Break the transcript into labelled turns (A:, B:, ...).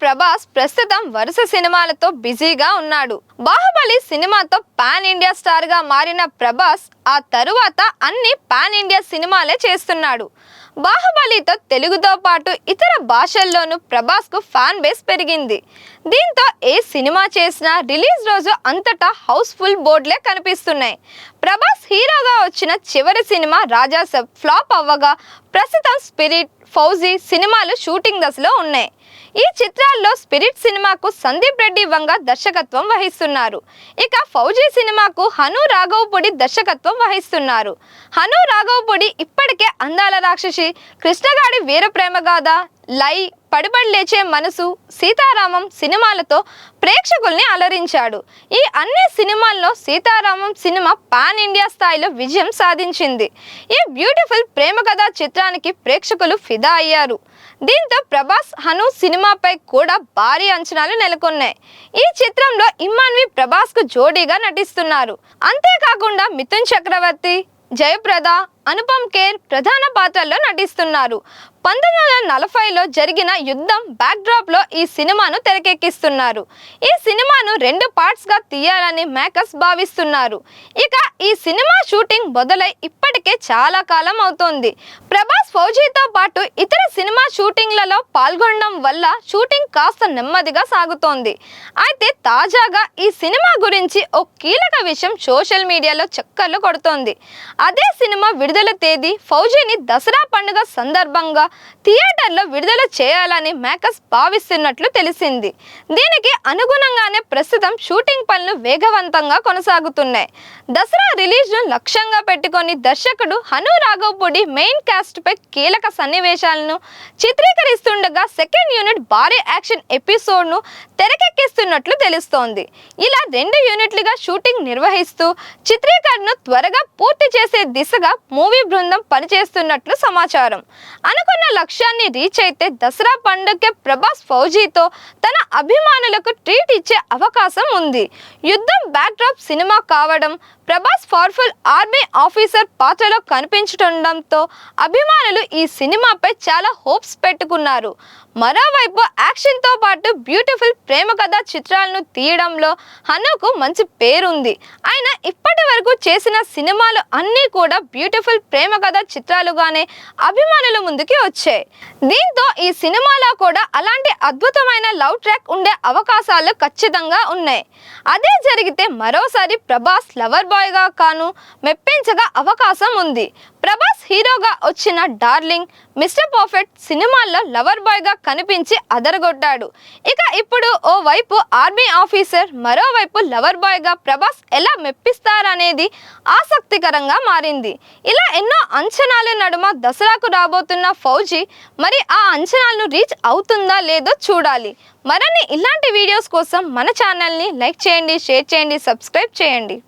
A: ప్రభాస్ ప్రస్తుతం వరుస సినిమాలతో బిజీగా ఉన్నాడు. బాహుబలి సినిమాతో పాన్ ఇండియా స్టార్ గా మారిన ప్రభాస్ ఆ తరువాత అన్ని పాన్ ఇండియా సినిమాలే చేస్తున్నాడు. బాహుబలితో తెలుగుతో పాటు ఇతర భాషల్లోనూ ప్రభాస్ కు ఫ్యాన్ బేస్ పెరిగింది. దీంతో ఏ సినిమా చేసినా రిలీజ్ రోజు అంతటా హౌస్ఫుల్ బోర్డులే కనిపిస్తున్నాయి. ప్రభాస్ హీరోగా వచ్చిన చివరి సినిమా రాజాసాబ్ ఫ్లాప్ అవ్వగా ప్రస్తుతం స్పిరిట్, ఫౌజీ సినిమాలు షూటింగ్ దశలో ఉన్నాయి. ఈ చిత్రాల్లో స్పిరిట్ సినిమాకు సందీప్ రెడ్డి వంగ దర్శకత్వం వహిస్తున్నారు. ఇక ఫౌజీ సినిమాకు హను రాఘవపూడి దర్శకత్వం వహిస్తున్నారు. హను రాఘవపూడి ఇప్పటికే అందాల రాక్షసి, కృష్ణగాడి వీరప్రేమగాథ, లై, పడిబడి లేచే మనసు, సీతారామం సినిమాలతో ప్రేక్షకుల్ని అలరించాడు. ఈ అన్ని సినిమాల్లో సీతారామం సినిమా పాన్ ఇండియా స్థాయిలో విజయం సాధించింది. ఈ బ్యూటిఫుల్ ప్రేమ కథా చిత్రానికి ప్రేక్షకులు ఫిదా అయ్యారు. దీంతో ప్రభాస్, హను సినిమాపై కూడా భారీ అంచనాలు నెలకొన్నాయి. ఈ చిత్రంలో ఇమ్మాన్వి ప్రభాస్ కు జోడీగా నటిస్తున్నారు. అంతేకాకుండా మిథున్ చక్రవర్తి, జయప్రద, అనుపమ్ ఖేర్ ప్రధాన పాత్రల్లో నటిస్తున్నారు. 1940లో జరిగిన యుద్ధం బ్యాక్డ్రాప్ లో ఈ సినిమాను తెరకెక్కిస్తున్నారు. ఈ సినిమాను 2 పార్ట్స్ గా తీయాలని మేకర్స్ భావిస్తున్నారు. ఇక ఈ సినిమా షూటింగ్ మొదలై ఇప్పటికే చాలా కాలం అవుతోంది. ప్రభాస్ ఫౌజీతో పాటు ఇతర సినిమా షూటింగ్లలో పాల్గొనడం వల్ల షూటింగ్ కాస్త నెమ్మదిగా సాగుతోంది. అయితే తాజాగా ఈ సినిమా గురించి ఓ కీలక విషయం సోషల్ మీడియాలో చక్కర్లు కొడుతోంది. అదే సినిమా విడుదల తేదీ ఫౌజీని దసరా పండుగ సందర్భంగా థియేటర్లో విడుదల చేయాలని మేకర్స్ భావిస్తున్నట్లు తెలిసింది. దీనికి అనుగుణంగానే ప్రస్తుతం షూటింగ్ పనులు వేగవంతంగా కొనసాగుతున్నాయి. దసరా రిలీజ్ను లక్ష్యంగా పెట్టుకొని దర్శకుడు హను రాఘవపూడి మెయిన్ క్యాస్ట్ పై కీలక సన్నివేశాలను చిత్రీకరిస్తుండగా సెకండ్ యూనిట్ భారీ యాక్షన్ ఎపిసోడ్ను తెరకెక్కిస్తున్నట్లు తెలుస్తోంది. ఇలా 2 యూనిట్లుగా షూటింగ్ నిర్వహిస్తూ చిత్రీకరణను త్వరగా పూర్తి చేసే దిశగా మూవీ బృందం పనిచేస్తున్నట్లు సమాచారం. అనుకున్న లక్ష్యాన్ని రీచ్ అయితే దసరా పండుగకే ప్రభాస్ ఫౌజీతో తన అభిమానులకు ట్రీట్ ఇచ్చే అవకాశం ఉంది. యుద్ధం బ్యాక్డ్రాప్ సినిమా కావడం, ప్రభాస్ పవర్ఫుల్ ఆర్మీ ఆఫీసర్ పాత్రలో కనిపించడంతో అభిమానులు ఈ సినిమాపై చాలా హోప్స్ పెట్టుకున్నారు. మరోవైపు యాక్షన్తో పాటు బ్యూటిఫుల్ ప్రేమ కథా చిత్రాలను తీయడంలో హనుకు మంచి పేరుంది. ఆయన ఇప్పటి వరకు చేసిన సినిమాలు అన్నీ కూడా బ్యూటిఫుల్ ప్రేమ కథా చిత్రాలుగానే అభిమానుల ముందుకి వచ్చాయి. దీంతో ఈ సినిమాలో కూడా అలాంటి అద్భుతమైన లవ్ ట్రాక్ ఉండే అవకాశాలు ఖచ్చితంగా ఉన్నాయి. అదే జరిగితే మరోసారి ప్రభాస్ లవర్ బాయ్ గా కాను మెప్పించగా అవకాశం ఉంది. ప్రభాస్ హీరోగా వచ్చిన డార్లింగ్, మిస్టర్ పర్ఫెక్ట్ సినిమాల్లో లవర్ బాయ్ గా కనిపించి అదరగొట్టాడు. ఇక ఇప్పుడు ఓ వైపు ఆర్మీ ఆఫీసర్, మరోవైపు లవర్ బాయ్ గా ప్రభాస్ ఎలా మెప్పిస్తారనేది ఆసక్తికరంగా మారింది. ఇలా ఎన్నో అంచనాల నడుమ దసరాకు రాబోతున్న ఫౌజీ మరి ఆ అంచనాలను రీచ్ అవుతుందా లేదో చూడాలి. మరిన్ని ఇలాంటి వీడియోస్ కోసం మన ఛానల్ని లైక్ చేయండి, షేర్ చేయండి, సబ్స్క్రైబ్ చేయండి.